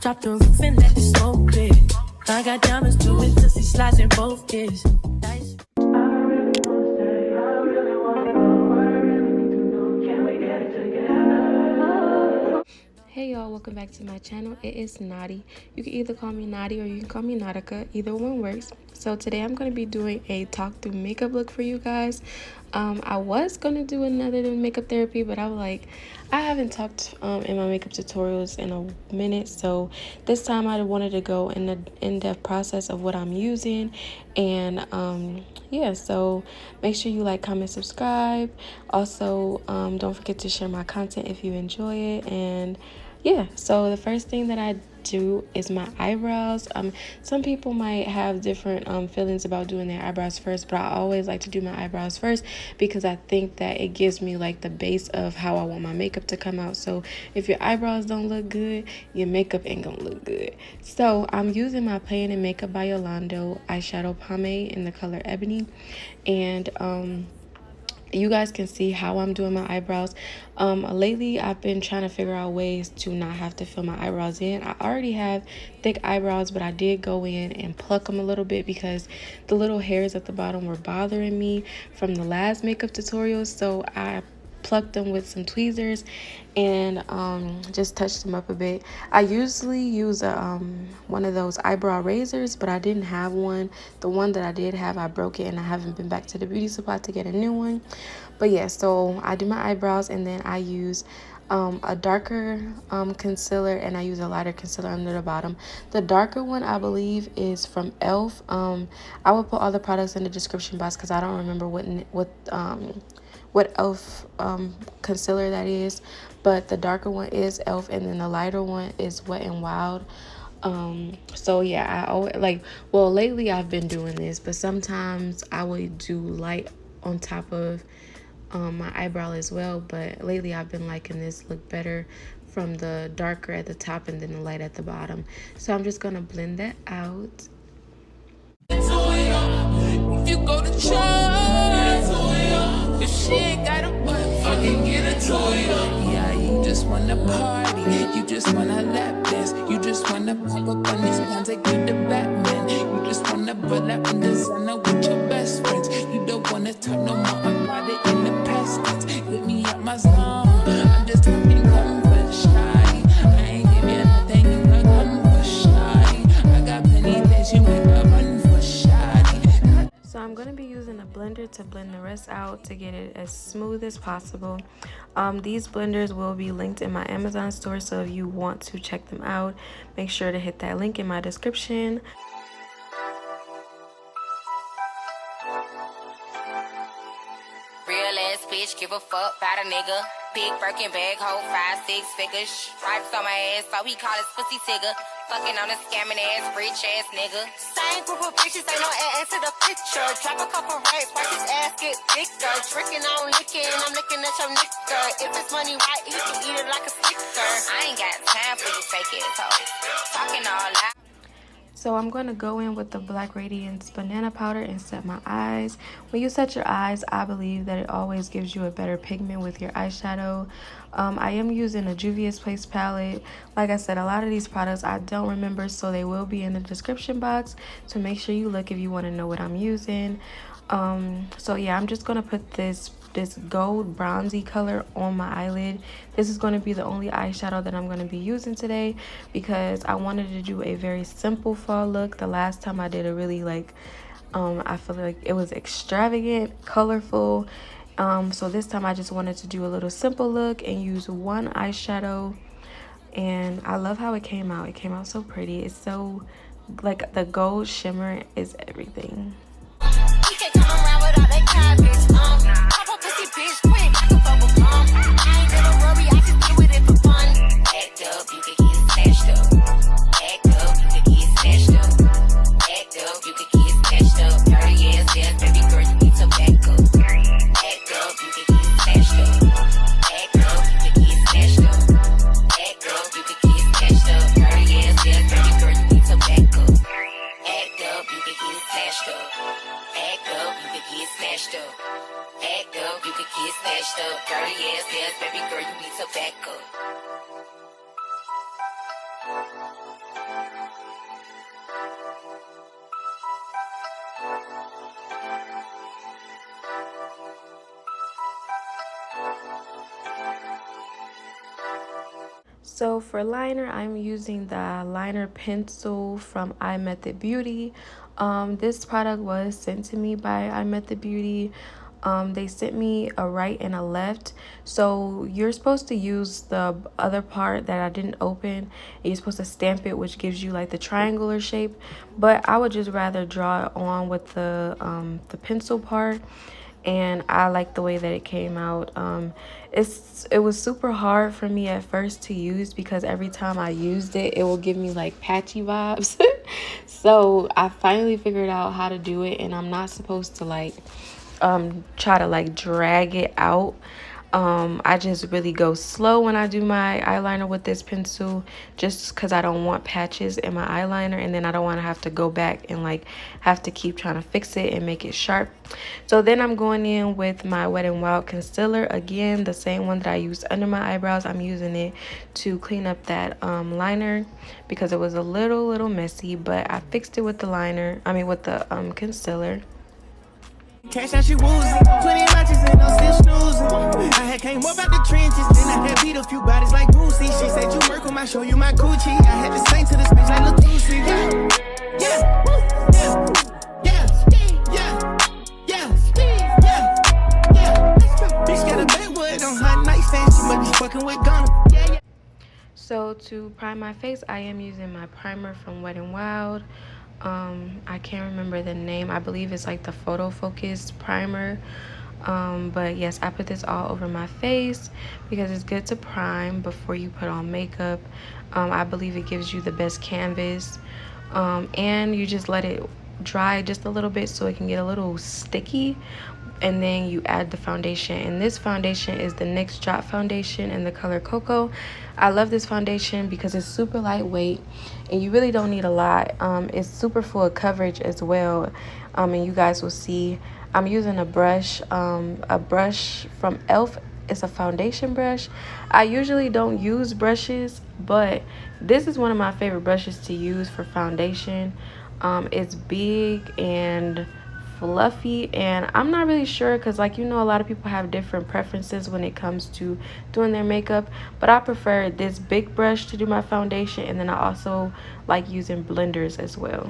Drop the roof and let the smoke clear. I got diamonds doing pussy slides in both ears. Hey y'all, welcome back to my channel. It is Naughty. You can either call me Naughty or you can call me Nautica. Either one works. So today I'm going to be doing a talk through makeup look for you guys. I was going to do another makeup therapy, but I was like, I haven't talked in my makeup tutorials in a minute. So this time I wanted to go in the in-depth process of what I'm using. And yeah, so make sure you like, comment, subscribe. Also, don't forget to share my content if you enjoy it. And yeah, so the first thing that I do is my eyebrows. Some people might have different feelings about doing their eyebrows first, but I always like to do my eyebrows first because I think that it gives me like the base of how I want my makeup to come out. So if your eyebrows don't look good, your makeup ain't gonna look good. So I'm using my Play It Makeup by Yolondo eyeshadow pomade in the color Ebony, and you guys can see how I'm doing my eyebrows. Lately I've been trying to figure out ways to not have to fill my eyebrows in. I already have thick eyebrows, but I did go in and pluck them a little bit because the little hairs at the bottom were bothering me from the last makeup tutorial. So I plucked them with some tweezers and just touched them up a bit. I usually use one of those eyebrow razors, but I didn't have one. The one that I did have, I broke it and I haven't been back to the beauty supply to get a new one. But yeah, so I do my eyebrows and then I use a darker concealer, and I use a lighter concealer under the bottom. The darker one I believe is from e.l.f. I will put all the products in the description box because I don't remember what e.l.f. Concealer that is, but the darker one is e.l.f. and then the lighter one is Wet n Wild. So yeah, I always well, lately I've been doing this, but sometimes I would do light on top of my eyebrow as well, but lately I've been liking this look better from the darker at the top and then the light at the bottom. So I'm just gonna blend that out. If you go to church, if she ain't got a butt, fucking get a toy. Yeah, you just wanna party, you just wanna lap dance, you just wanna pop up on these guns like you the Batman. You just wanna pull up in designer with your best friends. You don't wanna talk no more about it in the past tense. Get me out my zone, I'm just talking comfort shy. I ain't give you nothing, you got comfort shy. I got plenty things you make a run for shy. So I'm going to be using a blender to blend the rest out to get it as smooth as possible. These blenders will be linked in my Amazon store, so if you want to check them out, make sure to hit that link in my description. Real ass bitch, give a fuck about a nigga. Big Birkin bag, hold 5-6 figures. Stripes on my ass, so he call his pussy tigger. Fucking on a scamming ass, rich ass nigga. Same group of bitches, ain't no ass to the picture. Drop a couple racks, watch his ass get thicker. Drinking on licking, I'm looking at your nigga. If it's money right, you can eat it like a sticker. I ain't got time for you fake ass hoes. Talking all loud. So I'm going to go in with the Black Radiance banana powder and set my eyes. When you set your eyes, I believe that it always gives you a better pigment with your eyeshadow. I am using a Juvias Place palette. Like I said, a lot of these products I don't remember, so they will be in the description box. So make sure you look if you want to know what I'm using. So yeah, I'm just going to put this gold bronzy color on my eyelid. This is going to be the only eyeshadow that I'm going to be using today because I wanted to do a very simple fall look. The last time I did a really I feel like it was extravagant, colorful. So this time I just wanted to do a little simple look and use one eyeshadow, and I love how it came out. It came out so pretty. It's so like the gold shimmer is everything. Act up, you could get snatched up. Dirty ass, yes, baby girl, you need to back up. So for liner, I'm using the liner pencil from IMETHOD Beauty. This product was sent to me by IMETHOD Beauty. They sent me a right and a left. So you're supposed to use the other part that I didn't open. And you're supposed to stamp it, which gives you like the triangular shape. But I would just rather draw it on with the pencil part. And I like the way that it came out. It was super hard for me at first to use because every time I used it, it will give me like patchy vibes. So I finally figured out how to do it, and I'm not supposed to like try to like drag it out. I just really go slow when I do my eyeliner with this pencil, just because I don't want patches in my eyeliner, and then I don't want to have to go back and like have to keep trying to fix it and make it sharp. So then I'm going in with my Wet n Wild concealer, again the same one that I used under my eyebrows. I'm using it to clean up that liner because it was a little messy, but I fixed it with the with the concealer. Cash out, she woozy. 20 matches and I'm still snoozing. I had came up out the trenches, then I had beat a few bodies like Boosie. She said, you work on my show, you my coochie. I had to sing to this bitch like Latusi. Yeah, bitch got a backwood on her nightstand. She might be fucking with Ghana. So to prime my face, I am using my primer from Wet n Wild. I can't remember the name. I believe it's like the Photo Focus primer. But yes, I put this all over my face because it's good to prime before you put on makeup. I believe it gives you the best canvas. And you just let it dry just a little bit so it can get a little sticky, and then you add the foundation. And this foundation is the NYX Drop foundation in the color Cocoa. I love this foundation because it's super lightweight and you really don't need a lot. It's super full of coverage as well. And you guys will see I'm using a brush from e.l.f. It's a foundation brush. I usually don't use brushes, but this is one of my favorite brushes to use for foundation. It's big and fluffy, and I'm not really sure because, like, you know, a lot of people have different preferences when it comes to doing their makeup, but I prefer this big brush to do my foundation, and then I also like using blenders as well.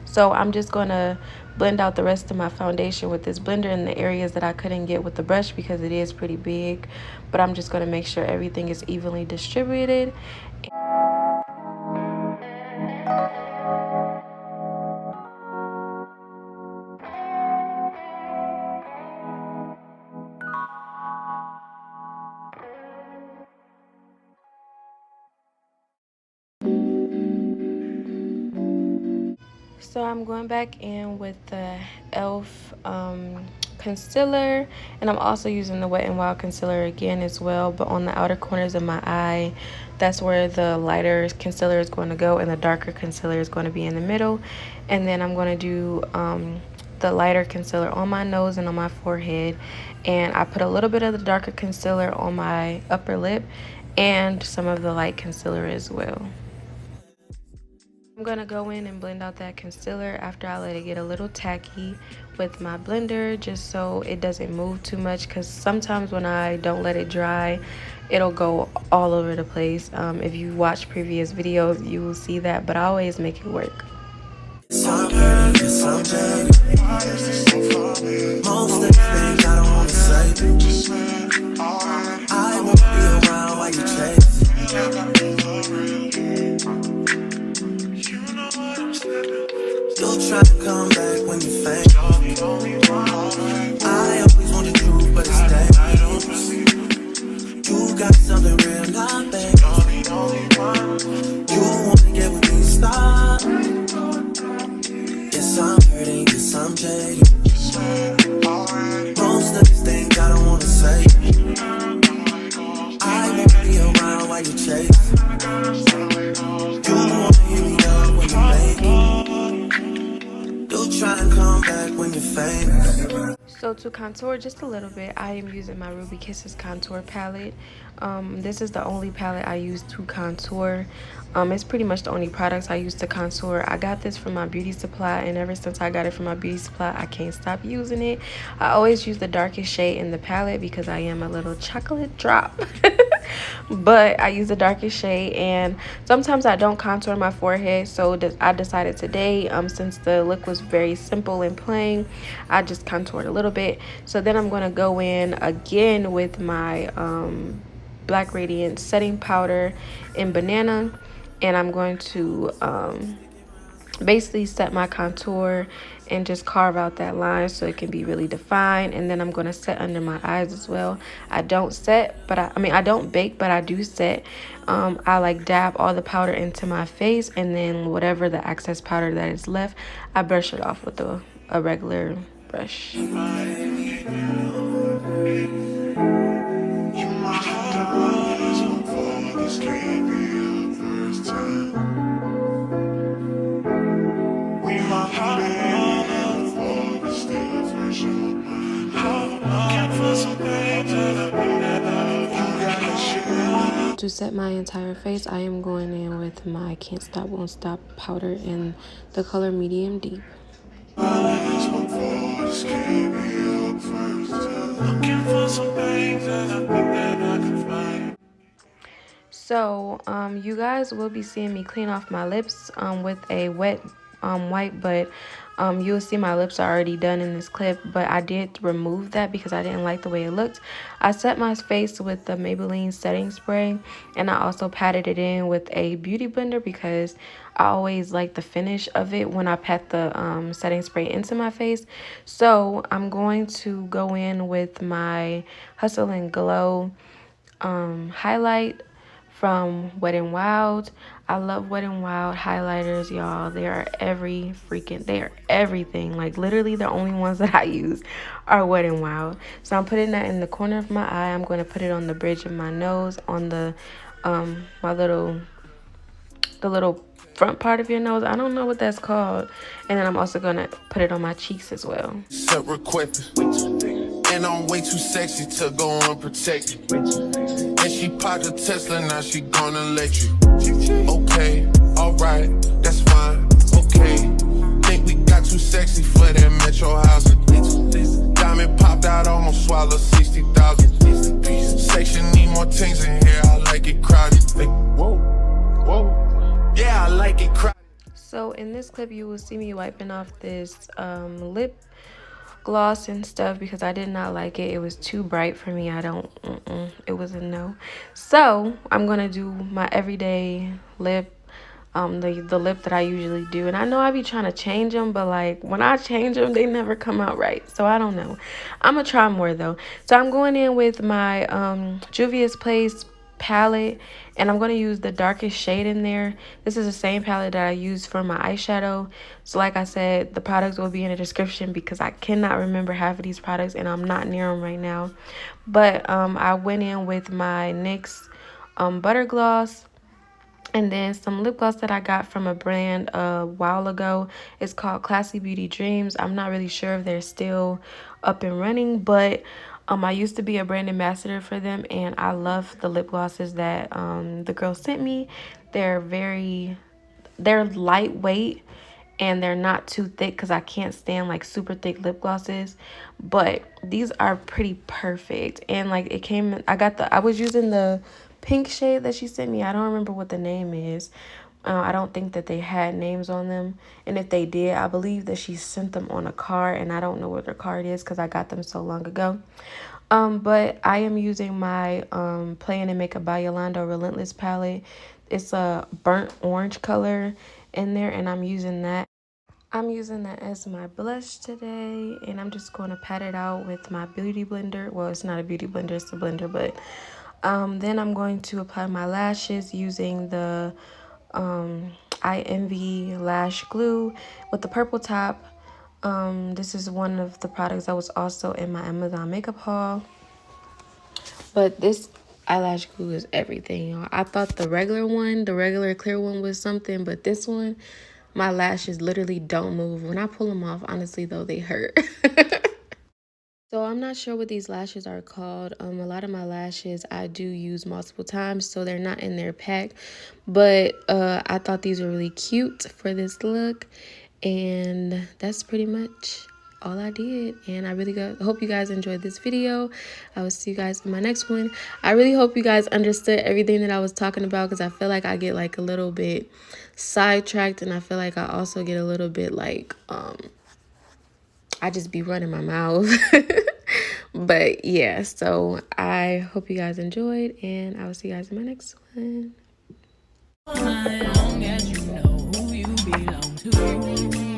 So I'm just gonna blend out the rest of my foundation with this blender in the areas that I couldn't get with the brush because it is pretty big, but I'm just gonna make sure everything is evenly distributed. So I'm going back in with the e.l.f. Concealer, and I'm also using the Wet n Wild concealer again as well, but on the outer corners of my eye, that's where the lighter concealer is going to go and the darker concealer is going to be in the middle. And then I'm going to do the lighter concealer on my nose and on my forehead, and I put a little bit of the darker concealer on my upper lip and some of the light concealer as well. I'm gonna go in and blend out that concealer after I let it get a little tacky with my blender, just so it doesn't move too much, because sometimes when I don't let it dry, it'll go all over the place. If you watch previous videos, you will see that, but I always make it work. Most of the things I don't want to say, I won't be around while you chase. You'll try to come back when you faint. I always want the truth, but it's dangerous. You got something real, not bad. You wanna get with me, stop. Yes, I'm hurting, yes, I'm jaded. Most of these things I don't wanna say, I won't be around while you chase. You wanna hear me up when you make it. You'll try and come back when you're famous. So to contour just a little bit, I am using my Ruby Kisses contour palette. This is the only palette I use to contour. It's pretty much the only products I use to contour. I got this from my beauty supply, and ever since I got it from my beauty supply, I can't stop using it. I always use the darkest shade in the palette because I am a little chocolate drop. But I use the darkest shade, and sometimes I don't contour my forehead, so I decided today, since the look was very simple and plain, I just contoured a little bit. So then I'm going to go in again with my Black Radiance setting powder in Banana, and I'm going to basically set my contour and just carve out that line so it can be really defined. And then I'm going to set under my eyes as well. I don't set, but I don't bake, but I do set. I like dab all the powder into my face, and then whatever the excess powder that is left, I brush it off with a regular brush. To set my entire face, I am going in with my Can't Stop, Won't Stop powder in the color Medium Deep. So, you guys will be seeing me clean off my lips with a wet wipe, but you'll see my lips are already done in this clip, but I did remove that because I didn't like the way it looked. I set my face with the Maybeline setting spray, and I also patted it in with a beauty blender because I always like the finish of it when I pat the setting spray into my face. So I'm going to go in with my Hustle and Glow highlight from Wet n Wild. I love Wet n Wild highlighters, y'all. They are everything. Like, literally the only ones that I use are Wet n Wild. So I'm putting that in the corner of my eye. I'm going to put it on the bridge of my nose, on the the little front part of your nose. I don't know what that's called. And then I'm also going to put it on my cheeks as well. And I'm way too sexy to go unprotected. And she popped a Tesla, now she gonna let you. Okay, alright, that's fine. Okay, think we got too sexy for that metro housing. Diamond popped out, almost swallowed 60,000. Section need more things in here, I like it crowded. Whoa, whoa, yeah, I like it crowded. So in this clip, you will see me wiping off this lip gloss and stuff because I did not like it. It was too bright for me. It was a no. So I'm gonna do my everyday lip, the lip that I usually do. And I know I be trying to change them, but like when I change them, they never come out right. So I don't know. I'm gonna try more though. So I'm going in with my Juvias Place palette, and I'm going to use the darkest shade in there. This is the same palette that I use for my eyeshadow. So like I said, the products will be in the description because I cannot remember half of these products and I'm not near them right now. But I went in with my NYX butter gloss, and then some lip gloss that I got from a brand a while ago. It's called Classy Beauty Dreams. I'm not really sure if they're still up and running, but I used to be a brand ambassador for them, and I love the lip glosses that the girl sent me. They're lightweight, and they're not too thick because I can't stand like super thick lip glosses. But these are pretty perfect, and like I was using the pink shade that she sent me. I don't remember what the name is. I don't think that they had names on them, and if they did, I believe that she sent them on a card, and I don't know what their card is because I got them so long ago. But I am using my Play and Makeup by Yolondo Relentless Palette. It's a burnt orange color in there, and I'm using that. I'm using that as my blush today, and I'm just going to pat it out with my beauty blender. Well, it's not a beauty blender, it's a blender, but then I'm going to apply my lashes using the IMV lash glue with the purple top. This is one of the products that was also in my Amazon makeup haul. But this eyelash glue is everything, y'all. I thought the regular clear one was something, but this one, my lashes literally don't move. When I pull them off, honestly though, they hurt. not sure what these lashes are called. A lot of my lashes I do use multiple times, so they're not in their pack. But I thought these were really cute for this look. And that's pretty much all I did. And I really hope you guys enjoyed this video. I will see you guys in my next one. I really hope you guys understood everything that I was talking about, because I feel like I get like a little bit sidetracked, and I feel like I also get a little bit like I just be running my mouth. But yeah, so I hope you guys enjoyed, and I will see you guys in my next one. Long as you know who you belong to.